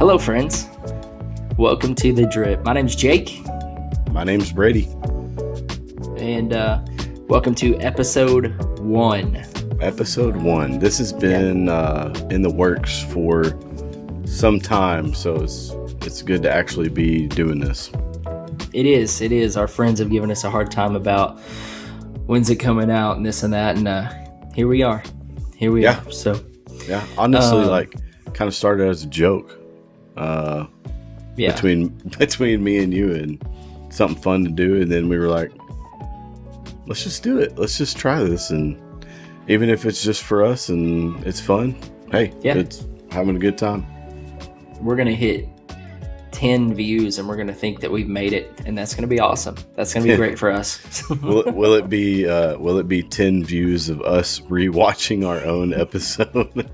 Hello, friends. Welcome to The Drip. My name's Jake. My name's Brady. And welcome to episode 1. Episode 1. This has been in the works for some time, so it's good to actually be doing this. It is. Our friends have given us a hard time about when's it coming out and this and that, and here we are. So yeah, honestly, kind of started as a joke. Between me and you, and something fun to do, and then we were like, let's just do it. Let's just try this, and even if it's just for us and it's fun, hey, it's having a good time. We're gonna hit 10 views, and we're gonna think that we've made it, and that's gonna be awesome. That's gonna be great for us. Will it be 10 views of us rewatching our own episode?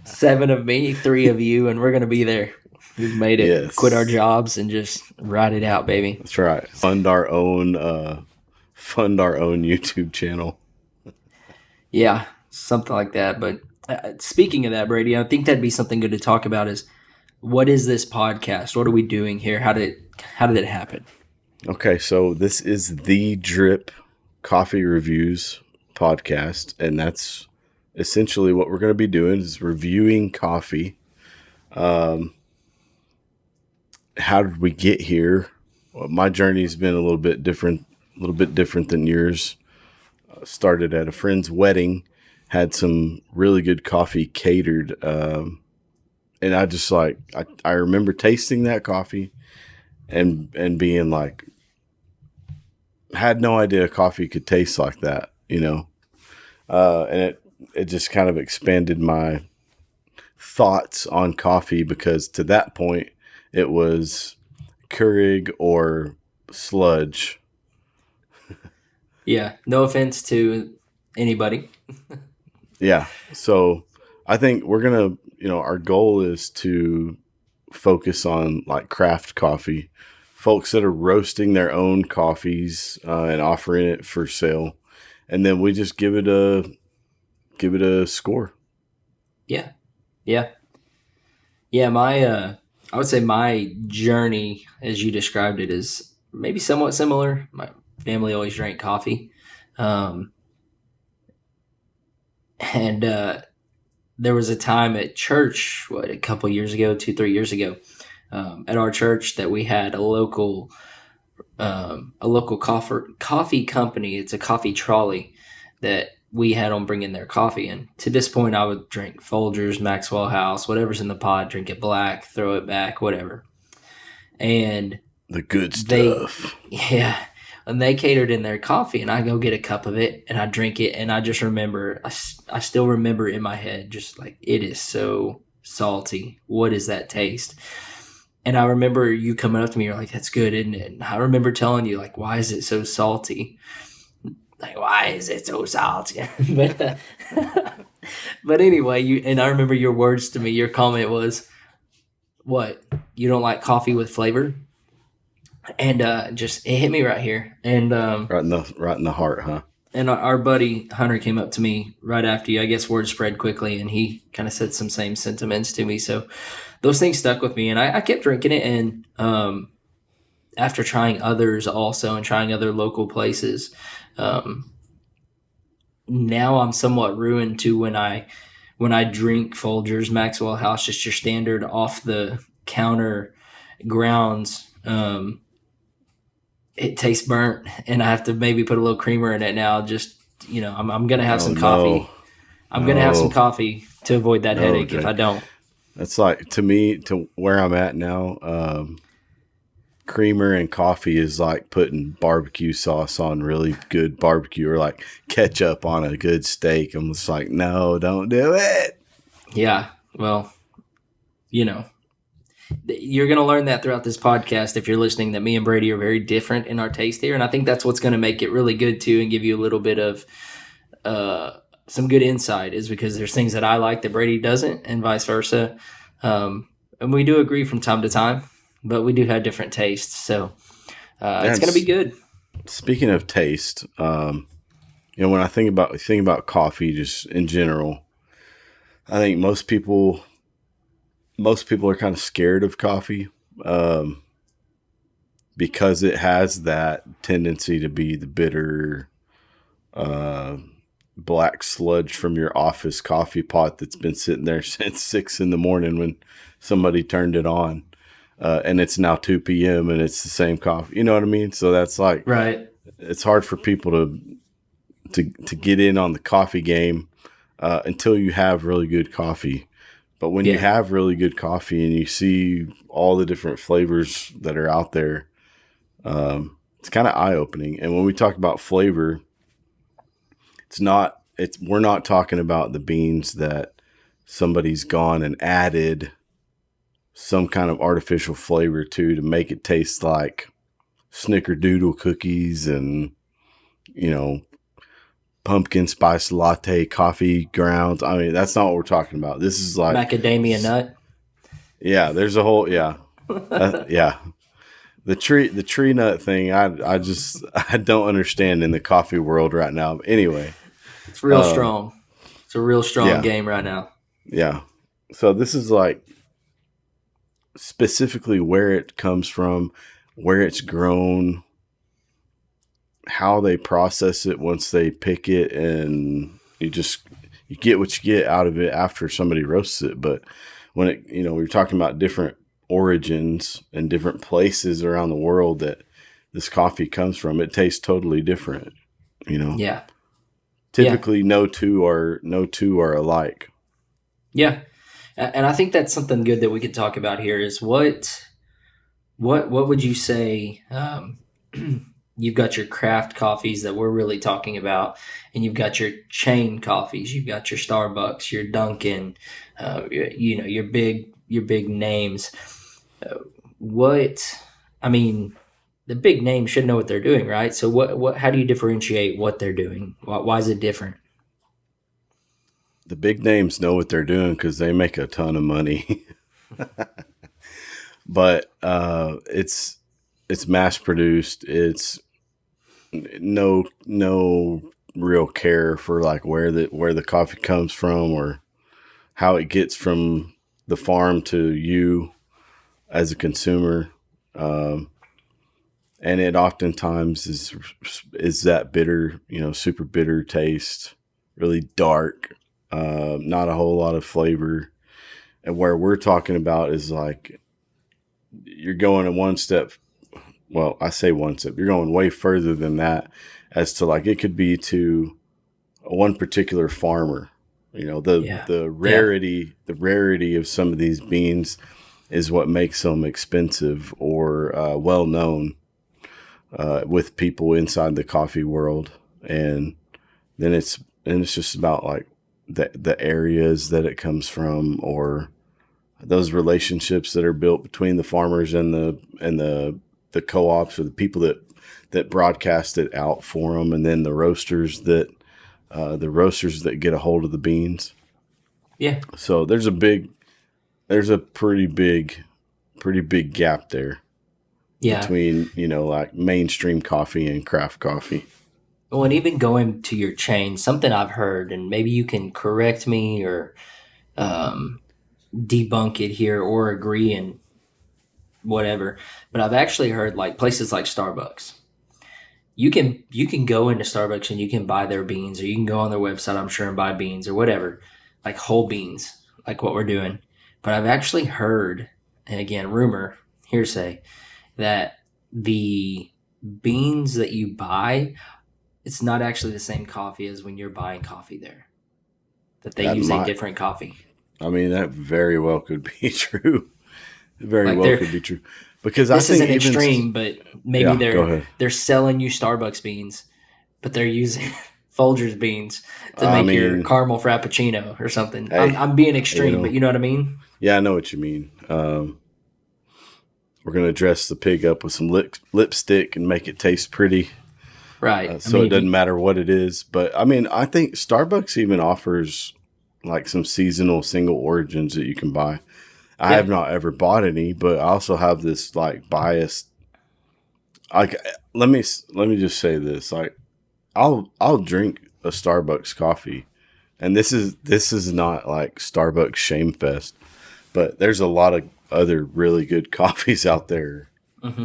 7 of me, 3 of you, and we're gonna be there. We've made it. Yes. Quit our jobs and just ride it out, baby. That's right. Fund our own YouTube channel. Yeah, something like that. But speaking of that, Brady, I think that'd be something good to talk about. Is what is this podcast? What are we doing here? How did it happen? Okay, so this is the Drip Coffee Reviews podcast, and that's essentially what we're going to be doing is reviewing coffee. How did we get here? Well, my journey's been a little bit different than yours. Started at a friend's wedding, had some really good coffee catered, and I just I remember tasting that coffee and being like, had no idea coffee could taste like that, and it just kind of expanded my thoughts on coffee, because to that point it was Keurig or sludge. Yeah, no offense to anybody. Yeah, so I think we're going to, our goal is to focus on like craft coffee, folks that are roasting their own coffees and offering it for sale. And then we just give it a score. Yeah. I would say my journey, as you described it, is maybe somewhat similar. My family always drank coffee. And there was a time at church, a couple years ago, 2-3 years ago, at our church, that we had a local coffee company. It's a coffee trolley that we had on bringing their coffee. And to this point, I would drink Folgers, Maxwell House, whatever's in the pod, drink it black, throw it back, whatever. And the good stuff. And they catered in their coffee, and I go get a cup of it, and I drink it, and I just remember, I still remember in my head, just like, it is so salty. What is that taste? And I remember you coming up to me, you're like, that's good, isn't it? And I remember telling you, like, why is it so salty? Like, why is it so salty? But anyway, I remember your words to me. Your comment was, what? You don't like coffee with flavor? And it hit me right here. And right in the heart, huh? And our buddy Hunter came up to me right after you. I guess word spread quickly, and he kind of said some same sentiments to me. So those things stuck with me, and I kept drinking it. And after trying others also, and trying other local places, now I'm somewhat ruined to when I drink Folgers, Maxwell House, just your standard off the counter grounds. It tastes burnt, and I have to maybe put a little creamer in it now. Just, I'm going to have some coffee. I'm going to have some coffee to avoid that headache if I don't. That's like, to where I'm at now, creamer and coffee is like putting barbecue sauce on really good barbecue, or like ketchup on a good steak. I'm just like, no, don't do it. Yeah, well, you're going to learn that throughout this podcast, if you're listening, that me and Brady are very different in our taste here. And I think that's what's going to make it really good too, and give you a little bit of some good insight, is because there's things that I like that Brady doesn't, and vice versa. And we do agree from time to time, but we do have different tastes. So it's going to be good. Speaking of taste, when I think about coffee just in general, I think most people most people are kind of scared of coffee um, because it has that tendency to be the bitter, uh, black sludge from your office coffee pot that's been sitting there since 6 in the morning when somebody turned it on. And it's now 2 p.m. and it's the same coffee. You know what I mean? So that's like, Right. it's hard for people to get in on the coffee game until you have really good coffee. But when you Yeah. have really good coffee and you see all the different flavors that are out there, it's kind of eye opening. And when we talk about flavor, we're not talking about the beans that somebody's gone and added some kind of artificial flavor to make it taste like snickerdoodle cookies and, you know, pumpkin spice latte coffee grounds. I mean, that's not what we're talking about. This is like, Macadamia nut. yeah, there's a whole, yeah, yeah. The tree nut thing, I just I don't understand in the coffee world right now. But anyway, It's real strong. It's a real strong yeah, game right now. yeah. So this is like specifically where it comes from, where it's grown, how they process it once they pick it, and you get what you get out of it after somebody roasts it. But when we were talking about different origins and different places around the world that this coffee comes from, it tastes totally different. You know, Yeah. Yeah. typically no two are alike. Yeah. And I think that's something good that we could talk about here is what would you say? You've got your craft coffees that we're really talking about, and you've got your chain coffees. You've got your Starbucks, your Dunkin', your big names. What I mean, the big names should know what they're doing, right? So what? How do you differentiate what they're doing? Why is it different? The big names know what they're doing because they make a ton of money. But it's mass produced. It's no real care for like where the coffee comes from or how it gets from the farm to you as a consumer. Um, and it oftentimes is that bitter, super bitter taste, really dark, not a whole lot of flavor. And where we're talking about is like you're going a one step. Well, I say one step. You're going way further than that, as to like it could be to one particular farmer. The Yeah. the Yeah. rarity of some of these beans is what makes them expensive or well known with people inside the coffee world. And then it's just about like the areas that it comes from, or those relationships that are built between the farmers and the co-ops, or the people that broadcast it out for them, and then the roasters that get a hold of the beans. Yeah. So there's a pretty big gap there Yeah. between like mainstream coffee and craft coffee. Well, and even going to your chain, something I've heard, and maybe you can correct me or um, debunk it here or agree and whatever. But I've actually heard like places like Starbucks. You can go into Starbucks and you can buy their beans, or you can go on their website, I'm sure, and buy beans or whatever, like whole beans, like what we're doing. But I've actually heard, and again, rumor, hearsay, that the beans that you buy, it's not actually the same coffee as when you're buying coffee there. That they That use a might, different coffee. I mean, that very well could be true. It very Like well they're could be true, because I this is think an even extreme, but maybe yeah. Go they're ahead. they're selling you Starbucks beans, but they're using Folgers beans to I make your mean, caramel frappuccino or something. I'm, hey, I'm being you extreme, but know, you know what I mean, yeah, I know what you mean. We're gonna dress the pig up with some lipstick and make it taste pretty, right? I so mean, it if you, doesn't matter what it is. But I mean, I think Starbucks even offers like some seasonal single origins that you can buy. I have yeah, not ever bought any, but I also have this like bias. Like, let me just say this: like, I'll drink a Starbucks coffee, and this is not like Starbucks shame fest, But there's a lot of other really good coffees out there, Hmm.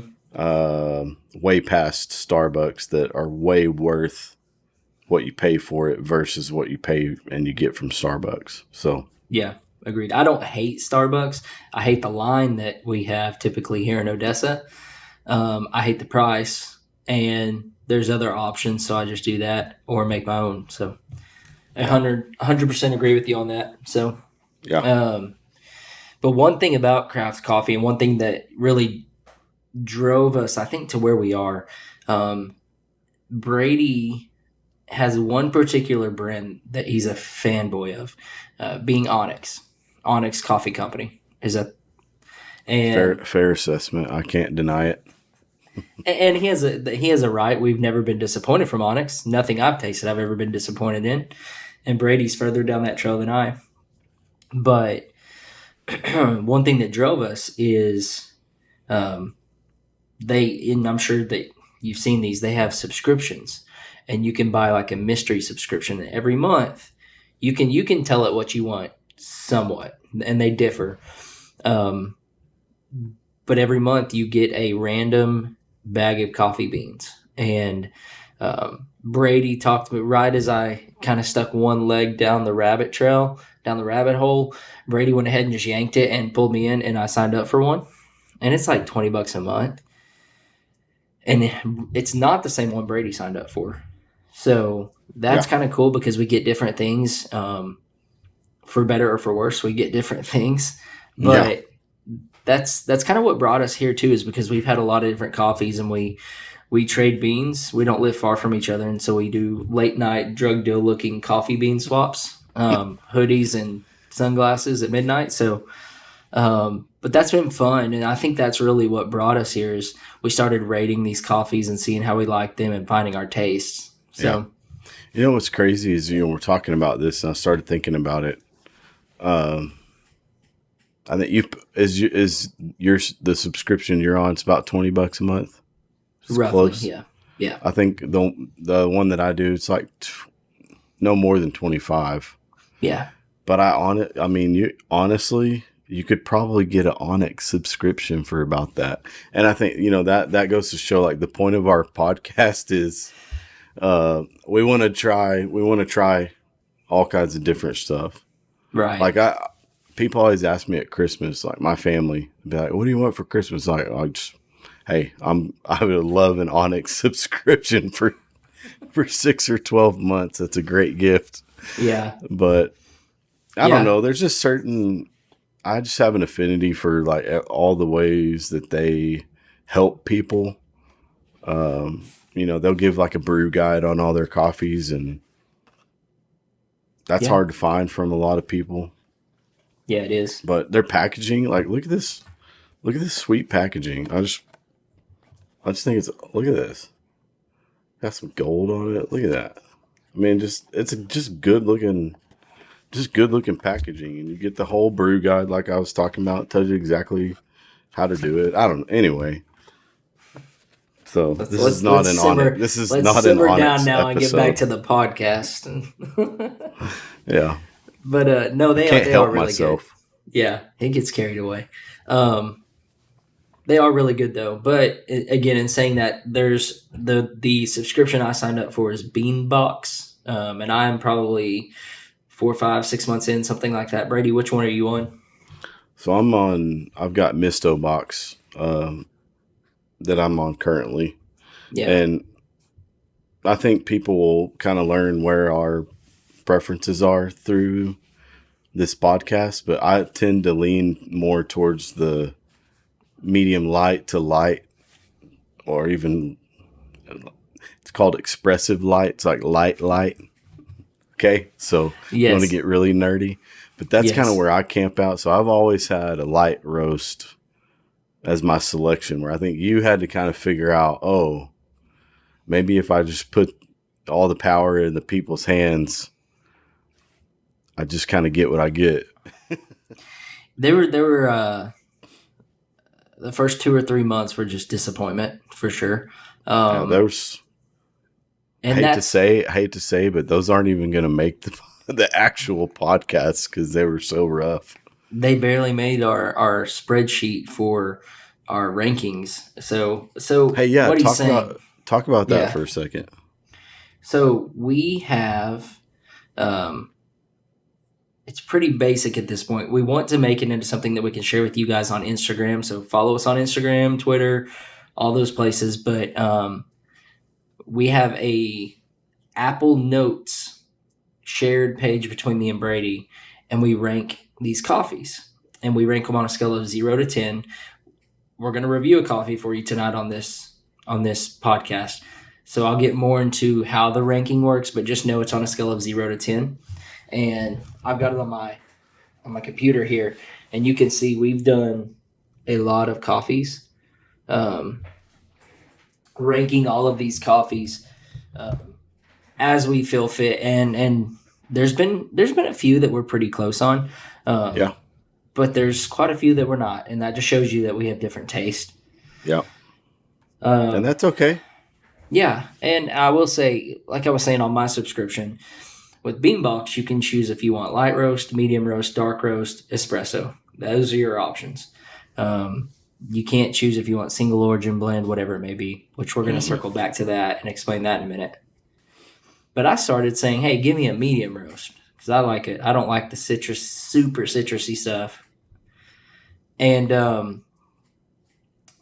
way past Starbucks, that are way worth what you pay for it versus what you pay and you get from Starbucks. So Yeah, agreed. I don't hate Starbucks. I hate the line that we have typically here in Odessa. I hate the price, and there's other options, so I just do that or make my own. So yeah, 100% agree with you on that. So, yeah, um, but one thing about craft coffee, and one thing that really drove us, I think, to where we are, um, Brady has one particular brand that he's a fanboy of, being Onyx. Onyx Coffee Company is a and fair assessment. I can't deny it. and he has a right. We've never been disappointed from Onyx. Nothing I've tasted I've ever been disappointed in. And Brady's further down that trail than I. But one thing that drove us is um, and I'm sure that you've seen these. They have subscriptions, and you can buy like a mystery subscription every month. You can tell it what you want somewhat, and they differ. Um, but every month you get a random bag of coffee beans. And Brady talked to me right as I kind of stuck one leg down the rabbit trail, down the rabbit hole. Brady went ahead and just yanked it and pulled me in, and I signed up for one. And it's like $20 a month. And it's not the same one Brady signed up for. So that's Yeah, kind of cool because we get different things, for better or for worse. We get different things. yeah, But that's kind of what brought us here too, is because we've had a lot of different coffees, and we trade beans. We don't live far from each other, and so we do late night drug deal looking coffee bean swaps, hoodies and sunglasses at midnight. So but that's been fun, and I think that's really what brought us here. Is we started rating these coffees and seeing how we like them and finding our tastes. yeah. So You know what's crazy is, we're talking about this, and I started thinking about it. I think the subscription you're on, it's about $20 a month. It's roughly, close. yeah, yeah, I think the one that I do, it's like no more than 25. yeah, But I mean, honestly, you could probably get an Onyx subscription for about that. And I think, that goes to show, like, the point of our podcast is, we want to try all kinds of different stuff. right, Like, people always ask me at Christmas, like my family, be like, "What do you want for Christmas?" Like, hey, I would love an Onyx subscription for 6 or 12 months. That's a great gift. yeah, But I don't yeah, know. There's just I just have an affinity for, like, all the ways that they help people. They'll give like a brew guide on all their coffees, and that's yeah, hard to find from a lot of people. yeah. It is. But their packaging, like, look at this sweet packaging. I just think look at this. Got some gold on it. Look at that. I mean, it's just good looking. Just good looking packaging, and you get the whole brew guide like I was talking about. It tells you exactly how to do it. I don't anyway. So Let's this is let's not let's an simmer Onyx. This is let's not an simmer down Onyx now and get back episode. to the podcast. Yeah, But no, they can't are help really good. myself. Yeah, it gets carried away. They are really good though. But again, in saying that, there's the subscription I signed up for is Beanbox, and I am probably 4, 5, 6 months in, something like that. Brady, which one are you on? So I've got Misto Box, that I'm on currently, Yeah, and I think people will kind of learn where our preferences are through this podcast. But I tend to lean more towards the medium light to light, or even it's called expressive light. It's like light. Okay, so you want to yes, get really nerdy, but that's kind of yes, where I camp out. So I've always had a light roast as my selection, where I think you had to kind of figure out, oh, maybe if I just put all the power in the people's hands, I just kind of get what I get. they were the first 2 or 3 months were just disappointment for sure. Yeah, those And that's I hate to say, but those aren't even going to make the the actual podcast because they were so rough. they barely made our spreadsheet for our rankings. So Hey, yeah, what he's saying, talk about that yeah. for a second. So we have, um, it's pretty basic at this point. We want to make it into something that we can share with you guys on Instagram. So follow us on Instagram, Twitter, all those places. But we have a Apple Notes shared page between me and Brady, and we rank these coffees, and we rank them on a scale of 0 to 10. We're going to review a coffee for you tonight on this podcast. So I'll get more into how the ranking works, but just know it's on a scale of 0 to 10. And I've got it on my computer here, and you can see we've done a lot of coffees, um, ranking all of these coffees um, as we feel fit, and there's been a few that we're pretty close on, Yeah, but there's quite a few that we're not, and that just shows you that we have different taste. yeah, and Um, that's okay. yeah, and I will say, like I was saying on my subscription, with Beanbox, you can choose if you want light roast, medium roast, dark roast, espresso. Those are your options. Um, you can't choose if you want single origin blend, whatever it may be, which we're going to Hmm. circle back to that and explain that in a minute. But I started saying, hey, give me a medium roast because I like it. I don't like the super citrusy stuff. And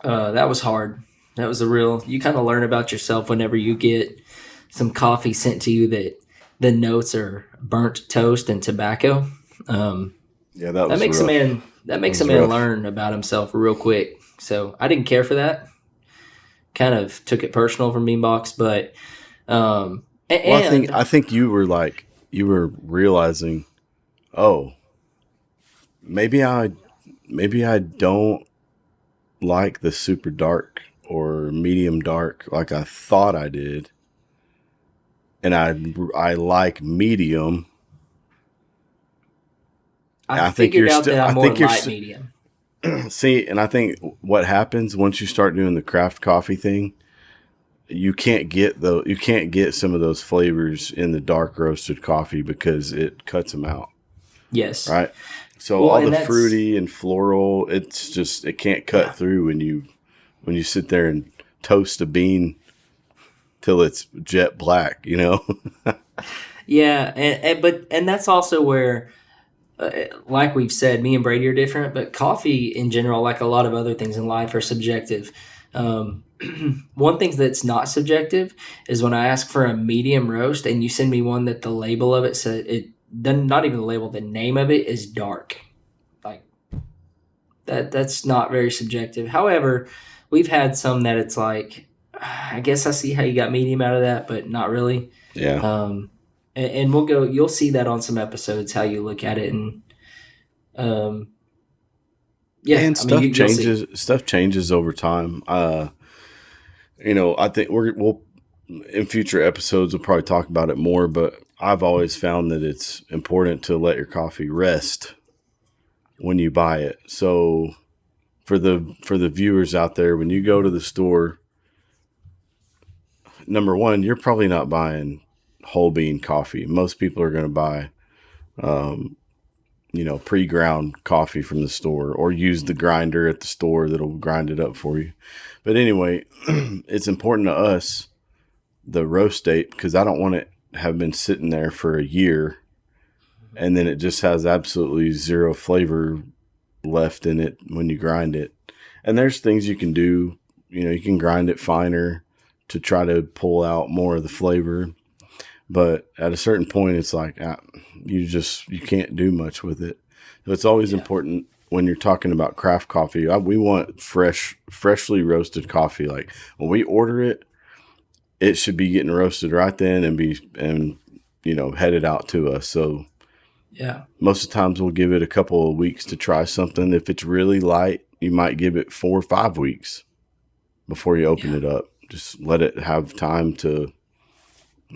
that was hard. That was you kind of learn about yourself whenever you get some coffee sent to you that the notes are burnt toast and tobacco. Um, Yeah, that that was makes a rough. man that That makes a was man rough. learn about himself real quick. So I didn't care for that. Kind of took it personal from Beanbox, but Well, and I think you were realizing, oh, maybe I maybe I don't like the super dark or medium dark like I thought I did, and I like medium. I I think figured you're out still that I'm I more think you're light medium. see, and I think what happens once you start doing the craft coffee thing, you can't get some of those flavors in the dark roasted coffee because it cuts them out, Yes. right? So Well, all and the that's fruity and floral, it's just it can't cut yeah, through when you sit there and toast a bean till it's jet black, you know? yeah, and that's also where, like we've said, me and Brady are different, but coffee in general, like a lot of other things in life, are subjective. Um, one thing that's not subjective is when I ask for a medium roast and you send me one that the label of it says it. Then not even the label, the name of it is dark. Like that's not very subjective. However, we've had some that it's like, I guess I see how you got medium out of that, but not really. Yeah. Um, and we'll go. You'll see that on some episodes how you look at it, and um, yeah, And I mean you'll see. stuff changes over time. You know, I think we'll in future episodes we'll probably talk about it more, but I've always found that it's important to let your coffee rest when you buy it. So for the viewers out there, when you go to the store, number one, you're probably not buying whole bean coffee. Most people are going to buy, um, you know, pre-ground coffee from the store or use the grinder at the store that'll grind it up for you. But anyway, it's important to us the roast date because I don't want it to have been sitting there for a year and then it just has absolutely zero flavor left in it when you grind it. And there's things you can do. You know, you can grind it finer to try to pull out more of the flavor. But at a certain point, it's like you can't do much with it. So it's always Yeah, important when you're talking about craft coffee. We want freshly roasted coffee. Like when we order it, it should be getting roasted right then and you know headed out to us. So yeah, most of the times we'll give it a couple of weeks to try something. If it's really light, you might give it 4 or 5 weeks before you open yeah, it up. Just let it have time to,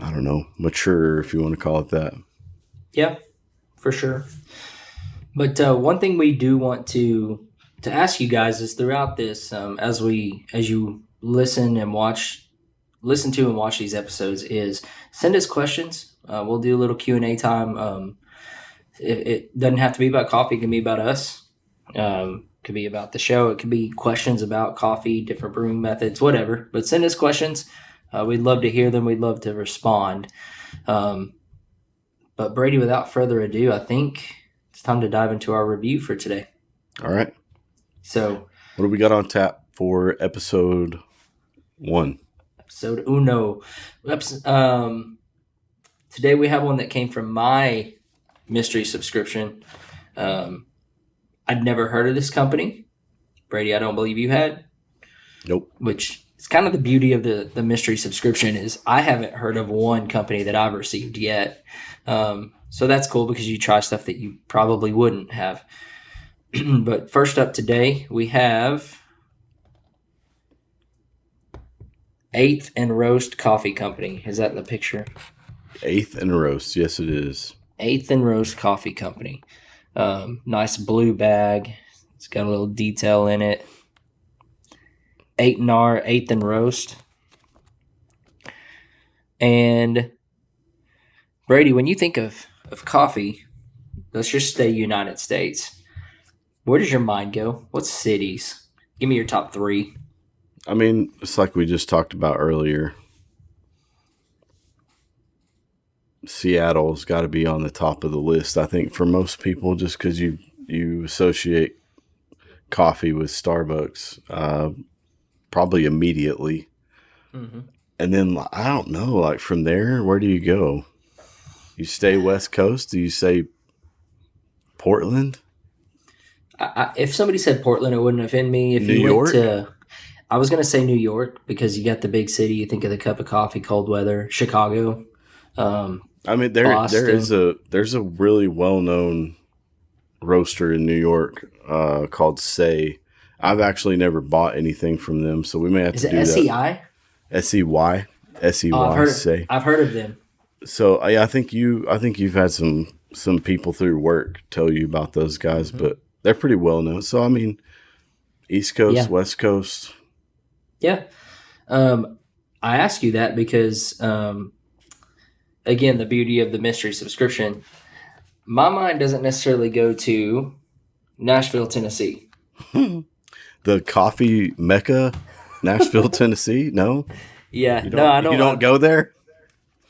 I don't know, mature if you want to call it that. yeah, for sure. But one thing we do want to ask you guys is throughout this, as you listen to and watch these episodes, is send us questions. We'll do a little Q&A time. It doesn't have to be about coffee. It can be about us. Could be about the show. It could be questions about coffee, different brewing methods, whatever. But send us questions. We'd love to hear them. We'd love to respond. Um, but Brady, without further ado, I think it's time to dive into our review for today. All right. So, what do we got on tap for episode 1? episode uno. Today we have one that came from my mystery subscription. I'd never heard of this company. Brady, I don't believe you had. Nope. Which is kind of the beauty of the mystery subscription is I haven't heard of one company that I've received yet. So that's cool because you try stuff that you probably wouldn't have. But first up today, we have 8th and Roast Coffee Company. Is that in the picture? 8th and Roast. Yes, it is. 8th and Roast Coffee Company. Nice blue bag. It's got a little detail in it. 8R, 8th and Roast. And Brady, when you think of coffee, let's just stay United States. Where does your mind go? What cities? Give me your top 3. I mean, it's like we just talked about earlier. Seattle's got to be on the top of the list, I think, for most people, just because you associate coffee with Starbucks, probably immediately. Mm-hmm. And then, I don't know, like from there, where do you go? You stay West Coast? Do you say Portland? If somebody said Portland, it wouldn't offend me. If New you York? went to, I was going to say New York because you got the big city. You think of the cup of coffee, cold weather. Chicago. I mean, there's a really well-known roaster in New York called Say. I've actually never bought anything from them, so we may have to do that. Is it SEI? SEY? SEY, Say. I've heard of them. So I think you've had some people through work tell you about those guys, but they're pretty well known. So I mean, East Coast, West Coast. Yeah. I ask you that because again, the beauty of the mystery subscription, my mind doesn't necessarily go to Nashville, Tennessee. The coffee mecca, Nashville, Tennessee? No? Yeah. I don't. You don't go there?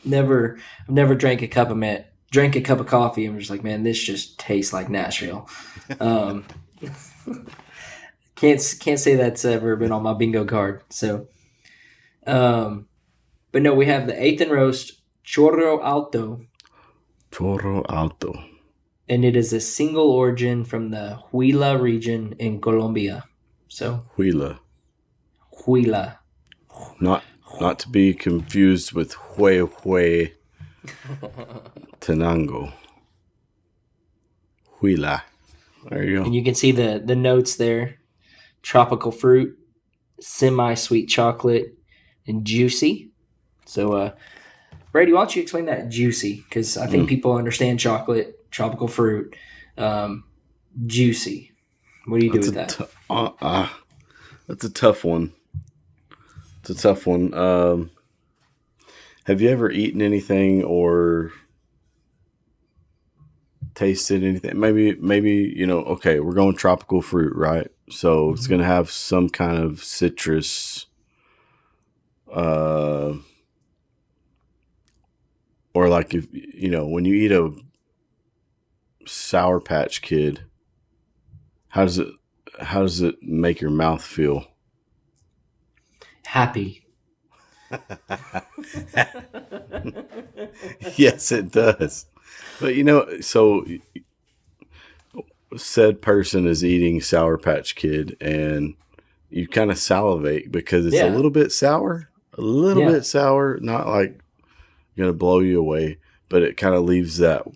I've never drank a cup of coffee and I'm just like, man, this just tastes like Nashville. Can't say that's ever been on my bingo card. So, but no, we have the 8th and Roast Chorro Alto. Chorro Alto. And it is a single origin from the Huila region in Colombia. So Huila. Not to be confused with Hue Tenango. Huila. There you go. And you can see the notes there. Tropical fruit, semi-sweet chocolate, and juicy. So, Brady, why don't you explain that juicy? Because I think people understand chocolate, tropical fruit, juicy. What do you do with that? That's a tough one. It's a tough one. Have you ever eaten anything or tasted anything? Maybe okay, we're going tropical fruit, right? So it's going to have some kind of citrus, or like if when you eat a Sour Patch Kid, how does it make your mouth feel? Happy. Yes, it does. But so said person is eating Sour Patch Kid and you kind of salivate because it's a little bit sour, not like going to blow you away, but it kind of leaves that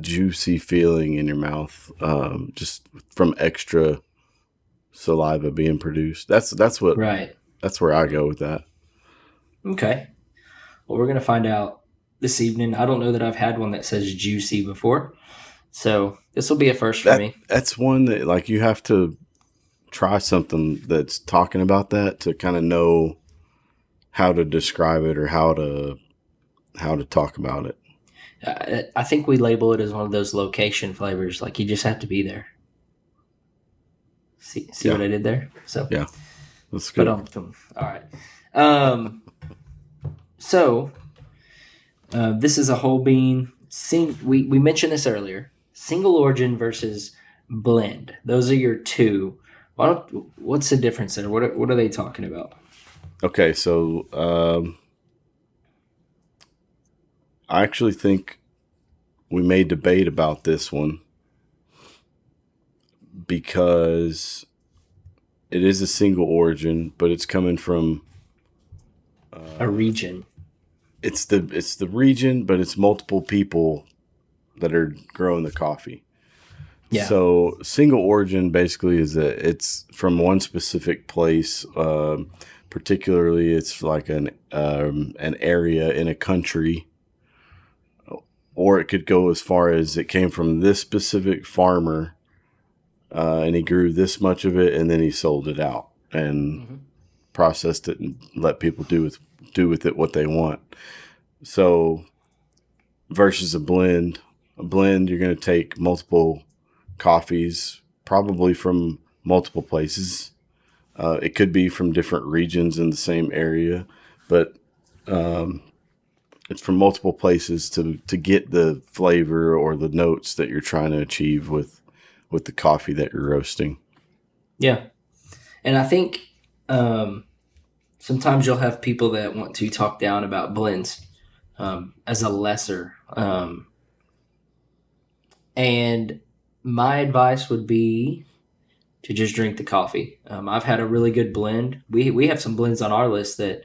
juicy feeling in your mouth, just from extra saliva being produced. That's where I go with that. Okay. Well, we're going to find out this evening. I don't know that I've had one that says juicy before. So this will be a first for me. That's one that like you have to try something that's talking about that to kind of know how to describe it or how to talk about it. I think we label it as one of those location flavors. Like you just have to be there. See Yeah, what I did there? So, yeah, that's but good. all right. Um, so this is a whole bean. We mentioned this earlier. Single origin versus blend. Those are your two. What's the difference there? What are they talking about? Okay, so I actually think we may debate about this one because it is a single origin, but it's coming from A region. it's the region, but it's multiple people that are growing the coffee. Yeah. So single origin basically is that it's from one specific place. Particularly, it's like an area in a country, or it could go as far as it came from this specific farmer, and he grew this much of it, and then he sold it out and Mm-hmm. processed it and let people do with it what they want. So versus a blend you're going to take multiple coffees, probably from multiple places. It could be from different regions in the same area, but it's from multiple places to get the flavor or the notes that you're trying to achieve with the coffee that you're roasting. Yeah. And I think um, sometimes you'll have people that want to talk down about blends as a lesser. And my advice would be to just drink the coffee. I've had a really good blend. We have some blends on our list that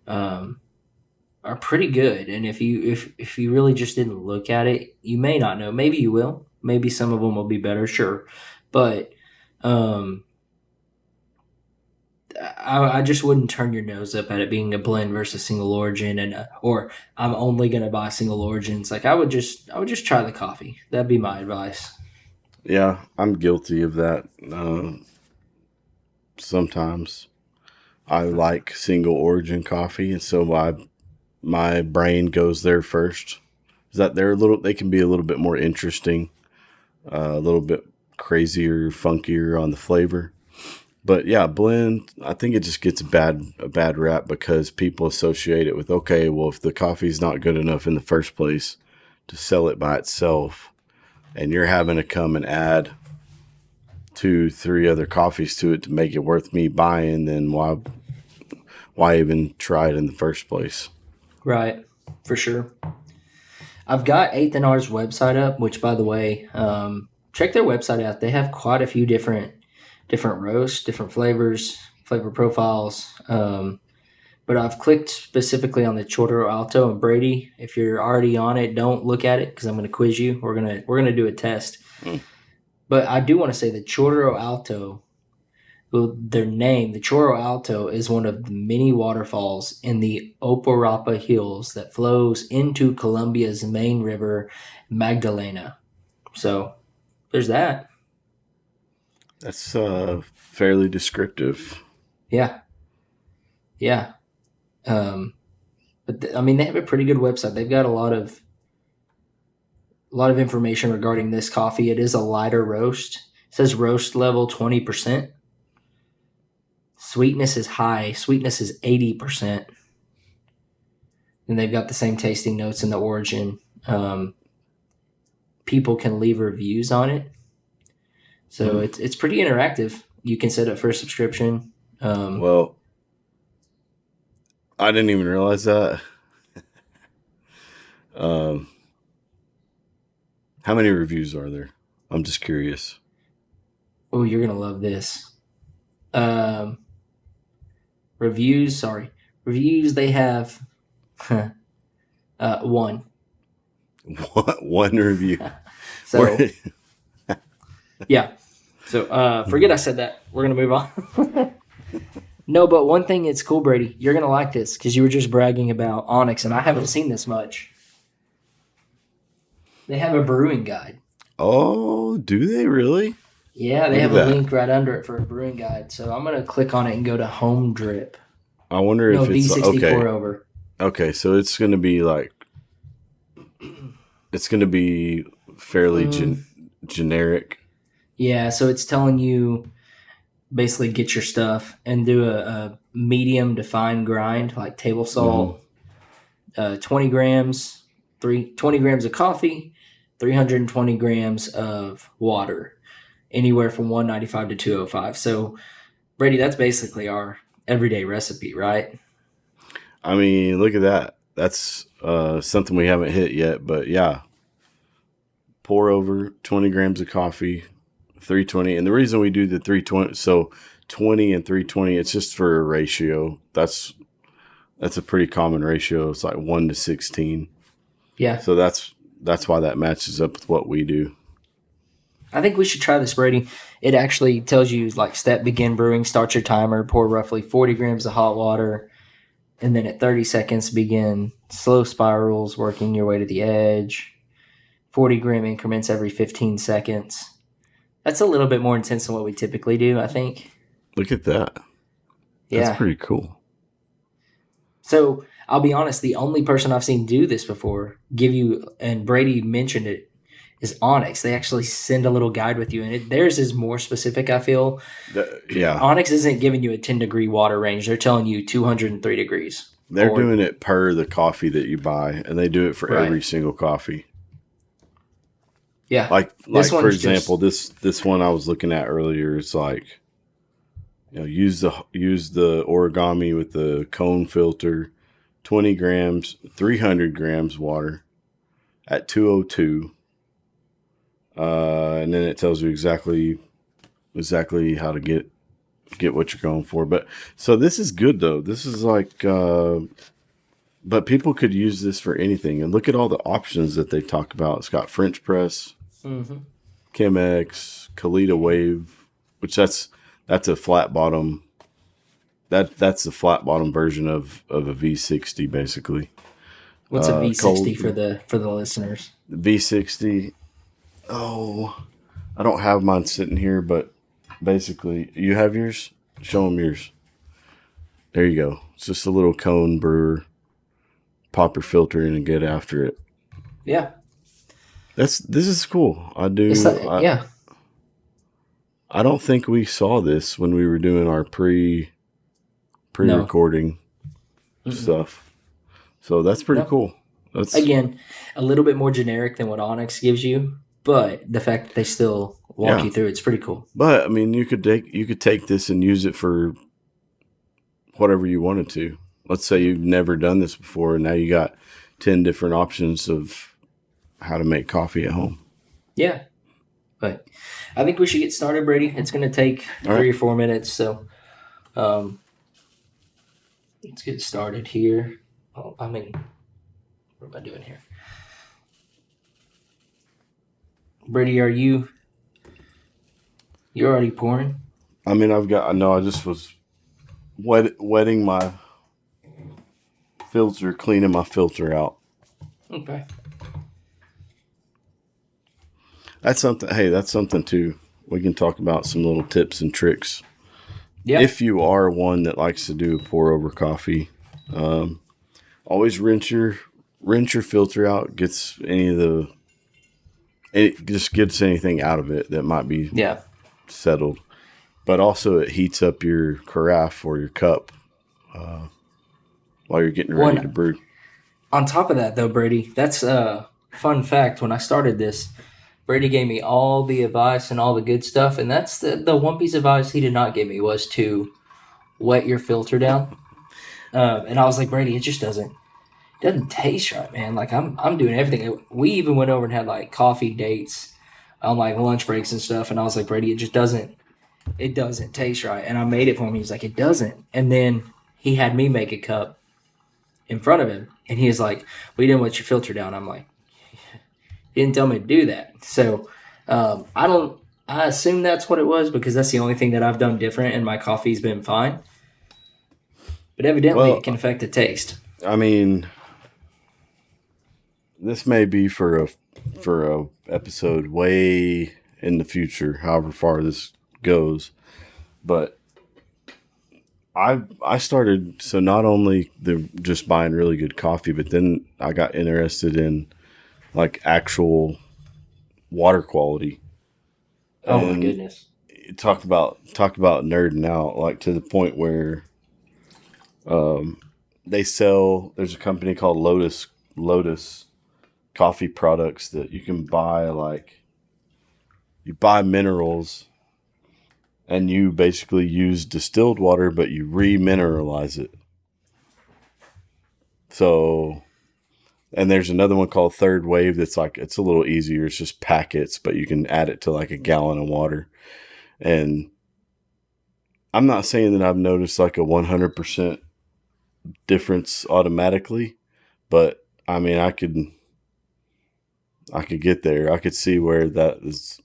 um, are pretty good. And if you really just didn't look at it, you may not know. Maybe you will. Maybe some of them will be better, sure. But um, I just wouldn't turn your nose up at it being a blend versus single origin, and or I'm only going to buy single origins. Like I would just try the coffee. That'd be my advice. Yeah, I'm guilty of that. Sometimes I like single origin coffee, and so my brain goes there first. Is that they can be a little bit more interesting, a little bit crazier, funkier on the flavor. But yeah, blend. I think it just gets a bad rap because people associate it with, okay, well, if the coffee's not good enough in the first place to sell it by itself, and you're having to come and add two, three other coffees to it to make it worth me buying, then why even try it in the first place? Right, for sure. I've got Eighth and R's website up, which by the way, check their website out. They have quite a few different roasts, different flavors, flavor profiles. But I've clicked specifically on the Chorro, Alto, and Brady. If you're already on it, don't look at it because I'm going to quiz you. We're gonna do a test. Mm. But I do want to say the Chorro Alto, well, their name, the Chorro Alto, is one of the many waterfalls in the Oparapa Hills that flows into Colombia's main river, Magdalena. So there's that. That's fairly descriptive. Yeah, yeah. Um, I mean, they have a pretty good website. They've got a lot of information regarding this coffee. It is a lighter roast. It says roast level 20%. Sweetness is high. Sweetness is 80%. And they've got the same tasting notes in the origin. People can leave reviews on it. So it's pretty interactive. You can set up for a subscription. Well, I didn't even realize that. Um, how many reviews are there? I'm just curious. Oh, you're going to love this. Um, Reviews, sorry. Reviews, they have one. One review. So, yeah. So, forget I said that. We're going to move on. No, but one thing it's cool, Brady. You're going to like this because you were just bragging about Onyx, and I haven't seen this much. They have a brewing guide. Oh, do they really? Yeah, they Look have at a that. link right under it for a brewing guide. So I'm going to click on it and go to Home Drip. I wonder No, if it's V60 okay. pour over. Okay, so it's going to be like It's going to be fairly Mm, generic. yeah, so it's telling you basically get your stuff and do a medium to fine grind, like table Hmm. salt, 20 grams, 20 grams of coffee, 320 grams of water, anywhere from 195 to 205. So, Brady, that's basically our everyday recipe, right? I mean, look at that. That's something we haven't hit yet, but yeah, pour over 20 grams of coffee, 320. And the reason we do the 320, so 20 and 320, it's just for a ratio. That's a pretty common ratio. It's like 1 to 16. Yeah. So that's why that matches up with what we do. I think we should try this, Brady. It actually tells you like step begin brewing, start your timer, pour roughly 40 grams of hot water, and then at 30 seconds begin slow spirals, working your way to the edge. 40-gram increments every 15 seconds. That's a little bit more intense than what we typically do, I think. Look at that. That's Yeah. pretty cool. So I'll be honest, the only person I've seen do this before, give you, and Brady mentioned it, is Onyx. They actually send a little guide with you, and theirs is more specific, I feel. Yeah. Onyx isn't giving you a 10-degree water range. They're telling you 203 degrees. They're Or, doing it per the coffee that you buy, and they do it for right. every single coffee. Yeah. This Like one for is example, just, this one I was looking at earlier. It's like, use the origami with the cone filter, 20 grams, 300 grams water at 202, and then it tells you exactly how to get what you're going for. But so this is good though. This is like, but people could use this for anything. And look at all the options that they talk about. It's got French press, mhm. Chemex, Kalita Wave, which that's a flat bottom. That's the flat bottom version of a V60 basically. What's a Cold V60 for the listeners? V60. Oh, I don't have mine sitting here, but basically, you have yours. Show them yours. There you go. It's just a little cone brewer. Pop your filter in and get after it. Yeah. This is cool. It's like, yeah. I don't think we saw this when we were doing our No. recording Mm-mm. stuff. So that's pretty No. cool. That's Again, a little bit more generic than what Onyx gives you, but the fact that they still walk yeah. you through it's pretty cool. But I mean, you could take this and use it for whatever you wanted to. Let's say you've never done this before, and now you got 10 different options of how to make coffee at home. Yeah. But I think we should get started, Brady. It's going to take All 3 right. or 4 minutes, so um, let's get started here. Oh, I mean, what am I doing here? Brady, you're already pouring? I mean, I just was wetting my filter, cleaning my filter out. Okay. That's something. Hey, that's something too. We can talk about some little tips and tricks. Yeah. If you are one that likes to do pour over coffee, always rinse your filter out. It just gets anything out of it that might be Yeah. settled. But also, it heats up your carafe or your cup while you're getting ready to brew. On top of that, though, Brady, that's a fun fact. When I started this, Brady gave me all the advice and all the good stuff, and that's the one piece of advice he did not give me was to wet your filter down. And I was like, Brady, it just doesn't taste right, man. Like I'm doing everything. We even went over and had like coffee dates on like lunch breaks and stuff, and I was like, Brady, it doesn't taste right. And I made it for him. He's like, it doesn't. And then he had me make a cup in front of him, and he was like, "We didn't let your filter down." I'm like, "He didn't tell me to do that." So I don't. I assume that's what it was because that's the only thing that I've done different, and my coffee's been fine. But evidently, it can Well, affect the taste. I mean, this may be for a episode way in the future, however far this goes. But I started, so not only the just buying really good coffee, but then I got interested in like actual water quality. Oh my And goodness. talk about nerding out, like to the point where they sell. There's a company called Lotus coffee products that you can buy. Like you buy minerals and you basically use distilled water, but you remineralize it. So, and there's another one called Third Wave that's like it's a little easier. It's just packets, but you can add it to like a gallon of water. And I'm not saying that I've noticed like a 100% difference automatically, but I mean, I could get there. I could see where that is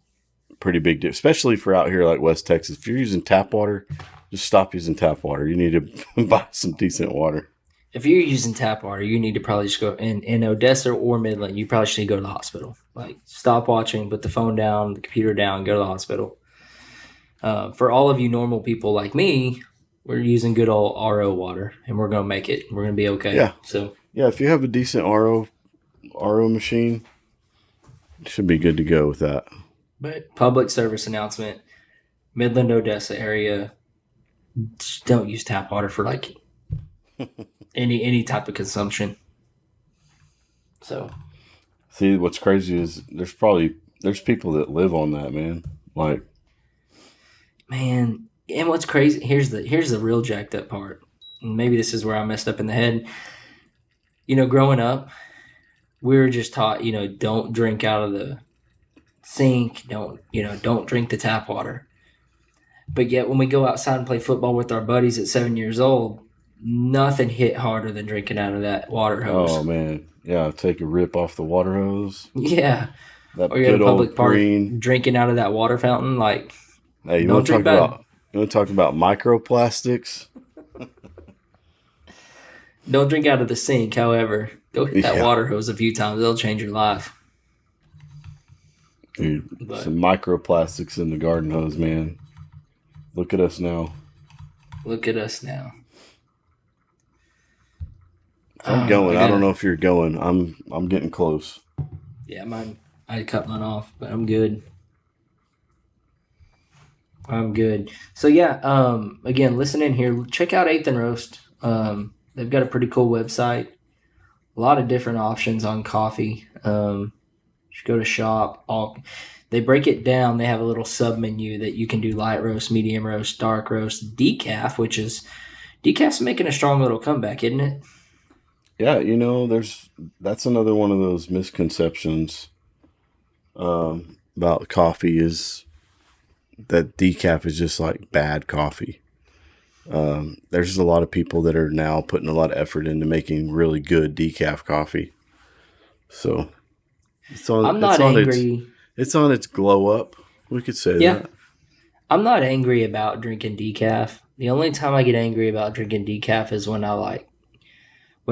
pretty big, especially for out here like West Texas. If you're using tap water, just stop using tap water. You need to buy some decent water. If you're using tap water, you need to probably just go in Odessa or Midland. You probably should go to the hospital. Like, stop watching, put the phone down, the computer down, go to the hospital. For all of you normal people like me, we're using good old RO water, and we're gonna make it. We're gonna be okay. Yeah, So, yeah. If you have a decent RO machine, it should be good to go with that. but public service announcement: Midland, Odessa area, just don't use tap water for like any type of consumption. So, See, what's crazy is there's people that live on that, man. Like, man, and what's crazy, here's the real jacked up part. And maybe this is where I messed up in the head. Growing up, we were just taught, don't drink out of the sink, don't drink the tap water. But yet when we go outside and play football with our buddies at 7 years old, nothing hit harder than drinking out of that water oh hose. man, yeah, take a rip off the water hose. Yeah. Or That you're at good a public old park green. drinking out of that water fountain, like, Hey, you don't want to drink talk bad. about microplastics? Don't drink out of the sink. However, go hit that Yeah, water hose a few times. It'll change your life. dude, But some microplastics in the garden hose, man. Look at us now. look at us now. I'm Oh, going. I I don't gotta. know if you're going. I'm getting close. Yeah, mine. I cut mine off, but I'm good. I'm good. So yeah. Again, listen in here. Check out Eighth and Roast. They've got a pretty cool website. A lot of different options on coffee. Just go to shop. They break it down. They have a little sub menu that you can do light roast, medium roast, dark roast, decaf, which is decaf's making a strong little comeback, isn't it? Yeah, that's another one of those misconceptions about coffee is that decaf is just like bad coffee. There's just a lot of people that are now putting a lot of effort into making really good decaf coffee. So it's on I'm it's not on its angry. it's on its glow up. We could say Yeah, that. I'm not angry about drinking decaf. The only time I get angry about drinking decaf is when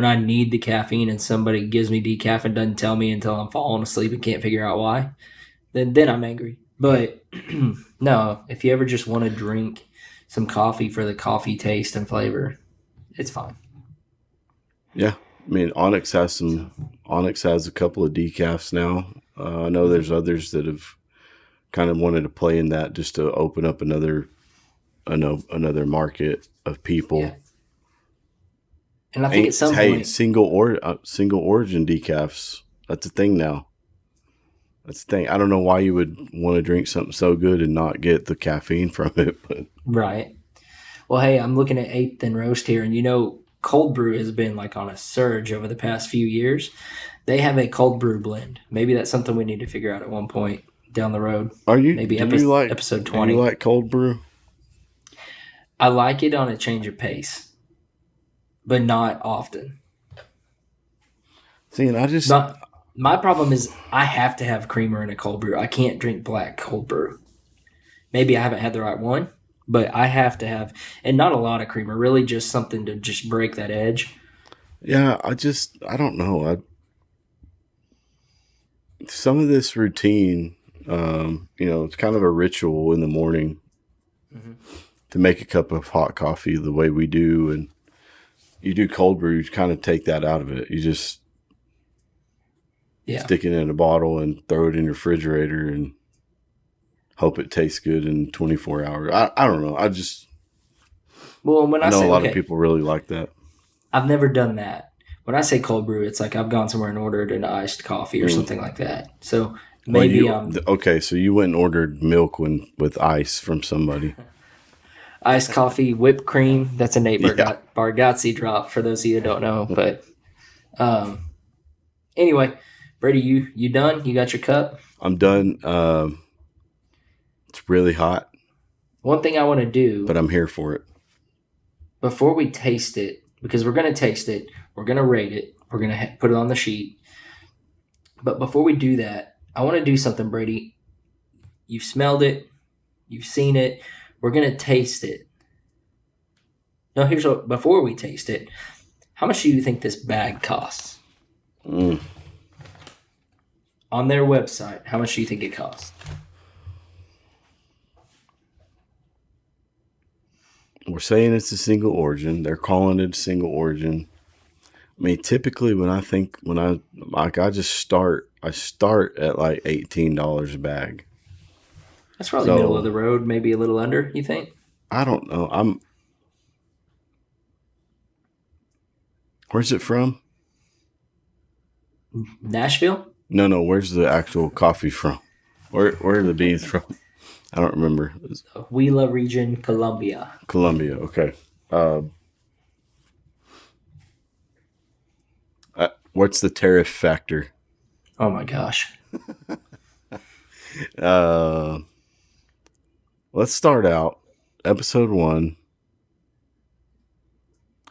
I need the caffeine and somebody gives me decaf and doesn't tell me until I'm falling asleep and can't figure out why. Then I'm angry. But no, if you ever just want to drink some coffee for the coffee taste and flavor, it's fine. Yeah. I mean, So, Onyx has a couple of decafs now. I know mhm. there's others that have kind of wanted to play in that just to open up another market of Yeah, people. and I think at Ain't some hey point, single origin decafs. That's a thing now. That's the thing. I don't know why you would want to drink something so good and not get the caffeine from it, but right? Well, hey, I'm looking at Eighth and Roast here, and cold brew has been like on a surge over the past few years. They have a cold brew blend. Maybe that's something we need to figure out at one point down the road. are you Maybe do you like episode do you 20. like cold brew? I like it on a change of pace, but not often. See, and I just Not My problem is I have to have creamer in a cold brew. I can't drink black cold brew. Maybe I haven't had the right one, but I have to have, and not a lot of creamer, really just something to just break that edge. yeah, I don't know. Some of this routine, it's kind of a ritual in the morning Hmm. to make a cup of hot coffee the way we do, and you do cold brew, you kind of take that out of it. You just Yeah. stick it in a bottle and throw it in your refrigerator and hope it tastes good in 24 hours. I don't know. Well, when I I know a say lot of okay, people really like that. I've never done that. When I say cold brew, it's like I've gone somewhere and ordered an iced coffee or Mm. something like that. So Well, maybe I'm okay, so you went and ordered milk with ice from somebody. iced coffee, whipped cream. That's a Nate Yeah, Bargatze drop for those of you who don't know. But um, anyway, Brady, you done? You got your cup? I'm done. It's really hot, One thing I want to but do I'm here for it. before we taste it, because we're going to taste it, we're going to rate it, we're going to put it on the sheet. But before we do that, I want to do something, Brady. You've smelled it, you've seen it. We're going to taste it. Now, here's what, before we taste it, how much do you think this bag costs? Mm. On their website, how much do you think it costs? We're saying it's a single origin. They're calling it a single origin. I mean, typically I just I start at like $18 a bag. That's probably middle of So the road, maybe a little under, you think? I don't know. Where's it from? Nashville? No. Where's the actual coffee from? Where are the beans from? I don't remember. It's Huila region, Colombia. Colombia. Okay. What's the tariff factor? Oh my gosh. Uh, let's start out. Episode 1,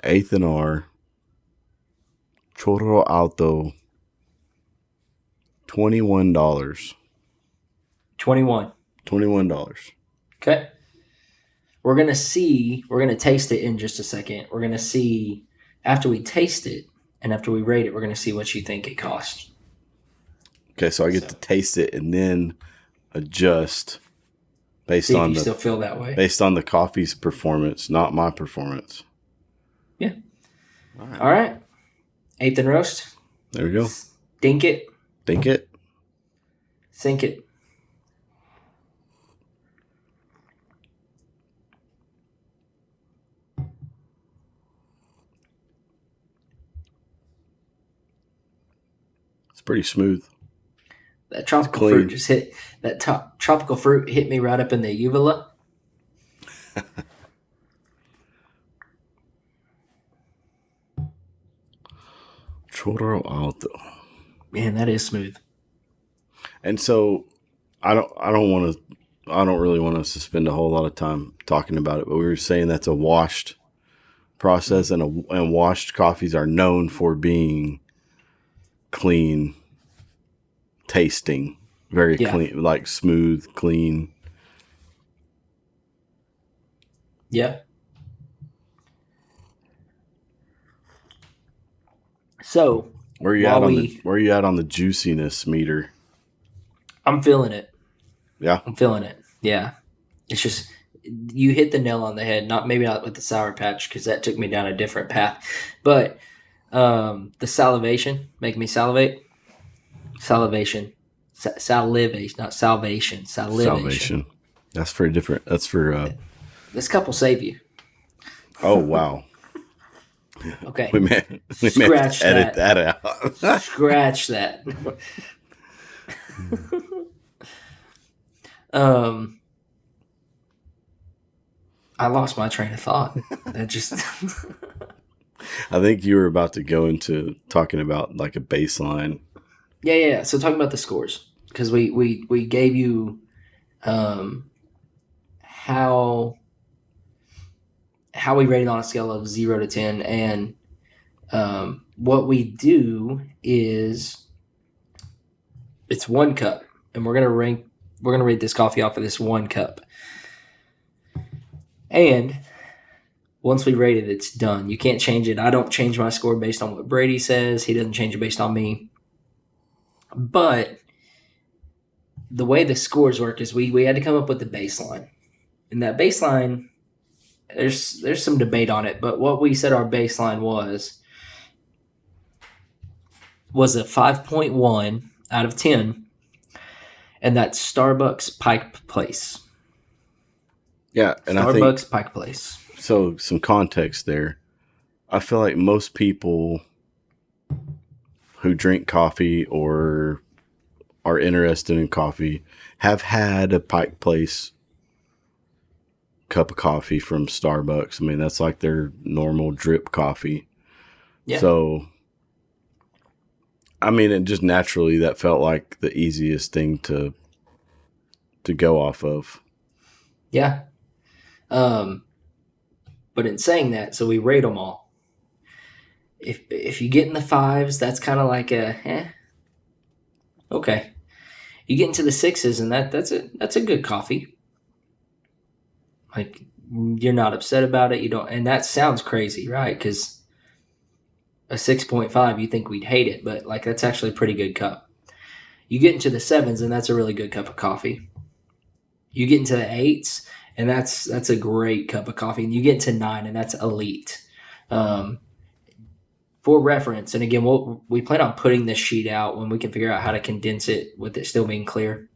eighth and R, Chorro Alto, $21. 21. $21. Okay. We're going to taste it in just a second. We're going to see, after we taste it and after we rate it, we're going to see what you think it costs. Okay, so I get to taste it and then adjust See if you still feel that way. based on the coffee's performance, not my performance. Yeah. All right. Eighth and roast. There we go. Dink it. Think it. Sink it. It's pretty smooth. That tropical fruit just hit that tropical fruit hit me right up in the uvula. Chorro Alto. Man, that is smooth. And so I don't really want to spend a whole lot of time talking about it, but we were saying that's a washed process, and washed coffees are known for being clean tasting, very clean, like smooth, clean. Yeah. So Where are you at on the juiciness meter? I'm feeling it. Yeah. I'm feeling it. Yeah. It's just you hit the nail on the head. Maybe not with the Sour Patch because that took me down a different path, but the salivation make me salivate. Salivation, salivation, not salvation. Salivation. That's for different. That's for. This cup will save you. Oh wow. Okay. We may have to edit that out. Scratch that. I lost my train of thought. That just. I think you were about to go into talking about like a baseline. Yeah. So talking about the scores because we gave you how we rated on a scale of 0 to 10, and what we do is it's 1 cup, and we're gonna rate this coffee off of this 1 cup. And once we rate it, it's done. You can't change it. I don't change my score based on what Brady says. He doesn't change it based on me. But the way the scores work is we had to come up with the baseline. And that baseline, there's some debate on it, but what we said our baseline was was a 5.1 out of 10, and that's Starbucks Pike Place. Yeah, and I think Starbucks Pike Place. so. Some context there. I feel like most people who drink coffee or are interested in coffee have had a Pike Place cup of coffee from Starbucks. I mean, that's like their normal drip coffee. Yeah. So, I mean, it just naturally that felt like the easiest thing to go off of. Yeah. Um, but in saying that, so we rate them all. If you get in the fives, that's kind of like okay. You get into the sixes, and that's a good coffee. Like you're not upset about it. You don't, and that sounds crazy, right? Because a 6.5, you think we'd hate it, but like that's actually a pretty good cup. You get into the sevens, and that's a really good cup of coffee. You get into the eights, and that's a great cup of coffee. And you get to nine, and that's elite. Um, for reference, and again, we plan on putting this sheet out when we can figure out how to condense it with it still being clear.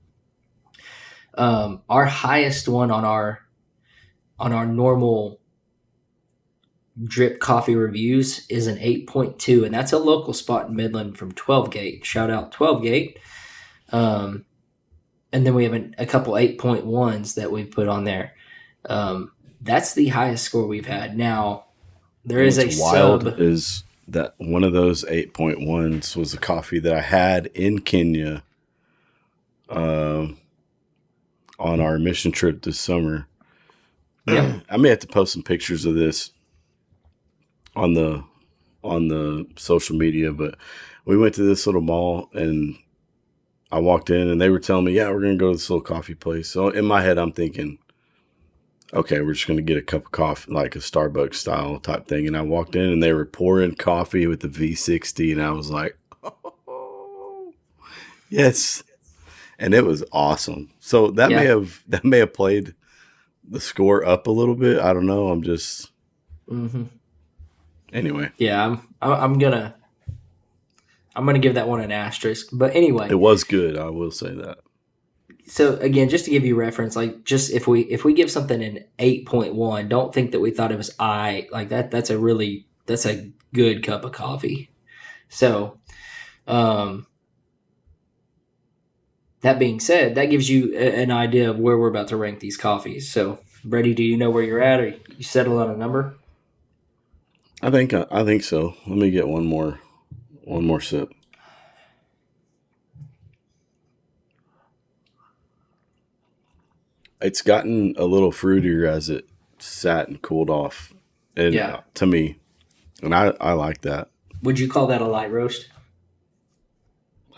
Our highest one on our normal drip coffee reviews is an 8.2, and that's a local spot in Midland from 12 Gate. Shout out 12 Gate. And then we have a couple 8.1s that we've put on there. That's the highest score we've had. Now, there is a wild sub. Is that one of those 8.1s was a coffee that I had in Kenya on our mission trip this summer. Yeah. I may have to post some pictures of this on the social media, but we went to this little mall and I walked in and they were telling me, yeah, we're going to go to this little coffee place. So in my head, I'm thinking, okay, we're just going to get a cup of coffee, like a Starbucks style type thing. And I walked in and they were pouring coffee with the V60. And I was like, oh, yes. And it was awesome. So that Yeah. may have played the score up a little bit. I don't know. Mm-hmm. Anyway, Yeah. I'm gonna give that one an asterisk. But anyway, it was good. I will say that. so again, just to give you reference, like just if we give something an 8.1, don't think that we thought it was like that. That's a good cup of coffee. So, um, that being said, that gives you an idea of where we're about to rank these coffees. So, Brady, do you know where you're at, or you settle on a number? I think so. Let me get one more sip. It's gotten a little fruitier as it sat and cooled off, and Yeah. to me, and I like that. Would you call that a light roast?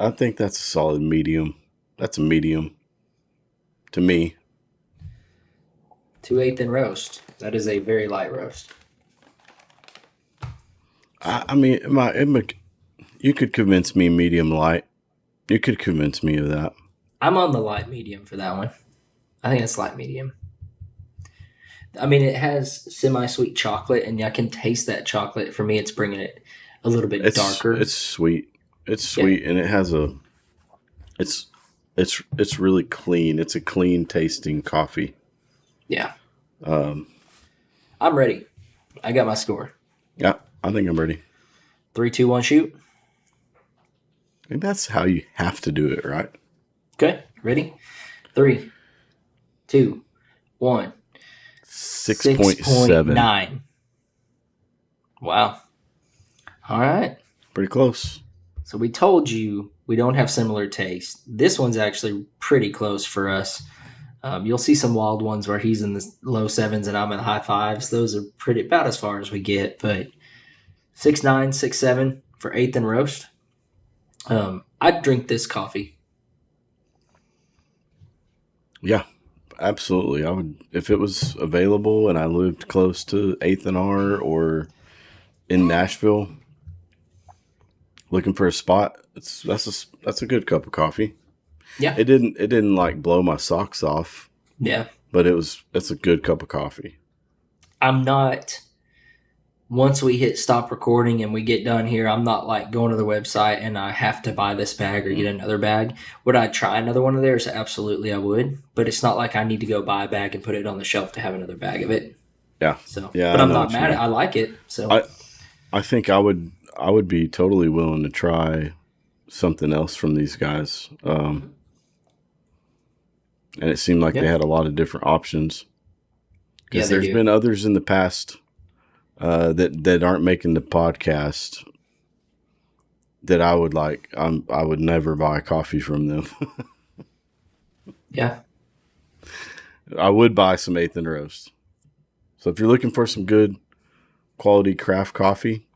I think that's a solid medium. That's a medium to me. 2/8 in roast. That is a very light roast. I mean, you could convince me medium light. You could convince me of that. I'm on the light medium for that one. I think it's light medium. I mean, it has semi-sweet chocolate, and I can taste that chocolate. For me, it's bringing it a little bit darker. It's sweet. It's sweet, and it has it's really clean. It's a clean tasting coffee. Yeah. Um, I'm ready. I got my score. yeah, I think I'm ready. 3, 2, 1, shoot. I think that's how you have to do it, right? Okay. Ready? 3, 2, 1. 6.7. 6.9. Wow. All right. Pretty close. So we told you we don't have similar taste. This one's actually pretty close for us. You'll see some wild ones where he's in the low sevens and I'm in the high fives. Those are pretty about as far as we get. But 6.9, 6.7 for 8th and roast. I'd drink this coffee. Yeah, absolutely. I would if it was available and I lived close to 8th and R or in Nashville, looking for a spot. That's a good cup of coffee. Yeah. It didn't like blow my socks off, Yeah. but it's a good cup of coffee. I'm not once we hit stop recording and we get done here, I'm not like going to the website and I have to buy this bag or get another bag. Would I try another one of theirs? Absolutely, I would. But it's not like I need to go buy a bag and put it on the shelf to have another bag of it. Yeah. So, Yeah, but I I'm know not what you mad at. mean. I like it. So, I I think I would be totally willing to try something else from these guys. And it seemed like they yeah, had a lot of different options yeah, because they there's do. been others in the past that aren't making the podcast that I would like. I would never buy coffee from them. Yeah, I would buy some Eighth and Roast. So if you're looking for some good quality craft coffee,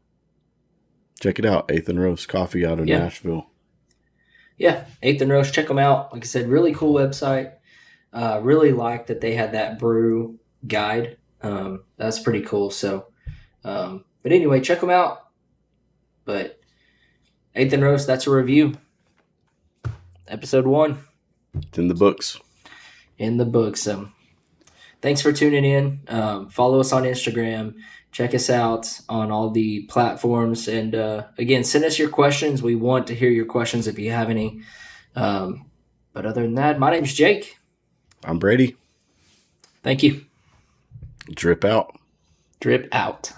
check it out. Eighth and Roast Coffee out of yeah, Nashville. yeah. Eighth and Roast, check them out. Like I said, really cool website. Really like that they had that brew guide. That's pretty cool. So, but anyway, check them out. But Eighth and Roast, that's a review. Episode 1 It's in the books. in the book. So thanks for tuning in. Follow us on Instagram. Check us out on all the platforms. And again, send us your questions. We want to hear your questions if you have any. But other than that, my name's Jake. I'm Brady. Thank you. Drip out. Drip out.